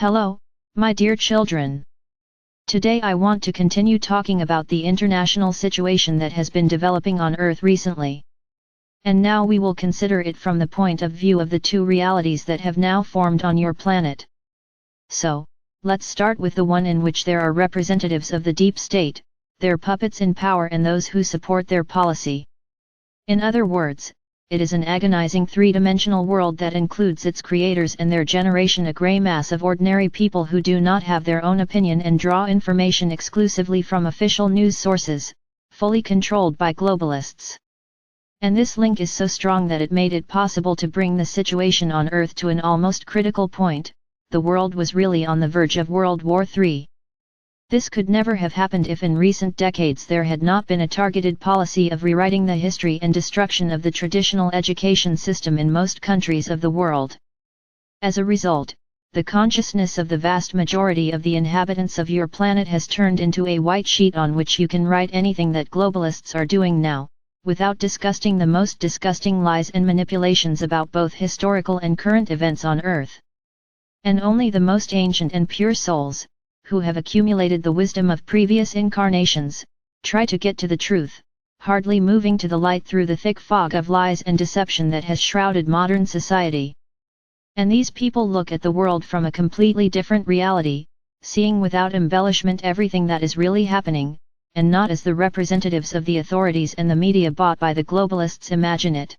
Hello, my dear children. Today I want to continue talking about the international situation that has been developing on Earth recently. And now we will consider it from the point of view of the two realities that have now formed on your planet. So, let's start with the one in which there are representatives of the deep state, their puppets in power and those who support their policy. In other words, it is an agonizing three-dimensional world that includes its creators and their generation, a grey mass of ordinary people who do not have their own opinion and draw information exclusively from official news sources, fully controlled by globalists. And this link is so strong that it made it possible to bring the situation on Earth to an almost critical point. The world was really on the verge of World War III. This could never have happened if in recent decades there had not been a targeted policy of rewriting the history and destruction of the traditional education system in most countries of the world. As a result, the consciousness of the vast majority of the inhabitants of your planet has turned into a white sheet on which you can write anything that globalists are doing now, without disgusting the most disgusting lies and manipulations about both historical and current events on Earth. And only the most ancient and pure souls, who have accumulated the wisdom of previous incarnations, try to get to the truth, hardly moving to the light through the thick fog of lies and deception that has shrouded modern society. And these people look at the world from a completely different reality, seeing without embellishment everything that is really happening, and not as the representatives of the authorities and the media bought by the globalists imagine it.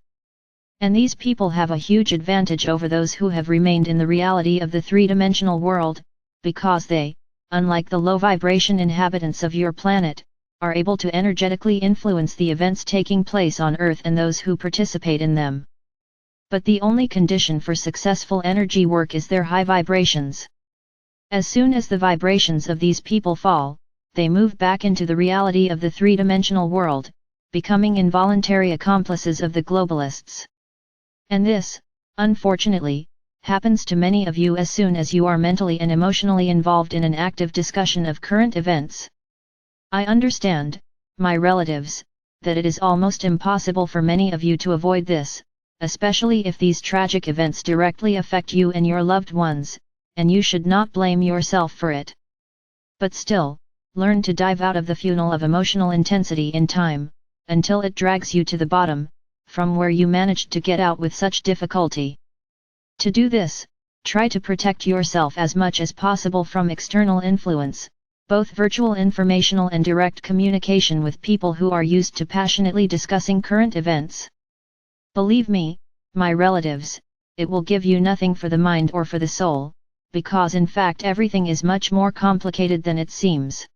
And these people have a huge advantage over those who have remained in the reality of the three-dimensional world, because they, unlike the low-vibration inhabitants of your planet, are able to energetically influence the events taking place on Earth and those who participate in them. But the only condition for successful energy work is their high vibrations. As soon as the vibrations of these people fall, they move back into the reality of the three-dimensional world, becoming involuntary accomplices of the globalists. And this, unfortunately, happens to many of you as soon as you are mentally and emotionally involved in an active discussion of current events. I understand, my relatives, that it is almost impossible for many of you to avoid this, especially if these tragic events directly affect you and your loved ones, and you should not blame yourself for it. But still, learn to dive out of the funnel of emotional intensity in time, until it drags you to the bottom, from where you managed to get out with such difficulty. To do this, try to protect yourself as much as possible from external influence, both virtual informational and direct communication with people who are used to passionately discussing current events. Believe me, my relatives, it will give you nothing for the mind or for the soul, because in fact everything is much more complicated than it seems.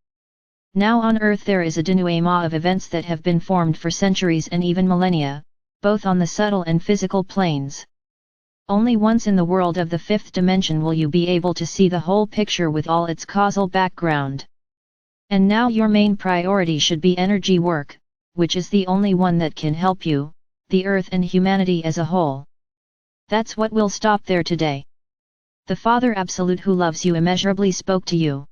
Now on Earth there is a denouement of events that have been formed for centuries and even millennia, both on the subtle and physical planes. Only once in the world of the fifth dimension will you be able to see the whole picture with all its causal background. And now your main priority should be energy work, which is the only one that can help you, the Earth and humanity as a whole. That's what we'll stop there today. The Father Absolute who loves you immeasurably spoke to you.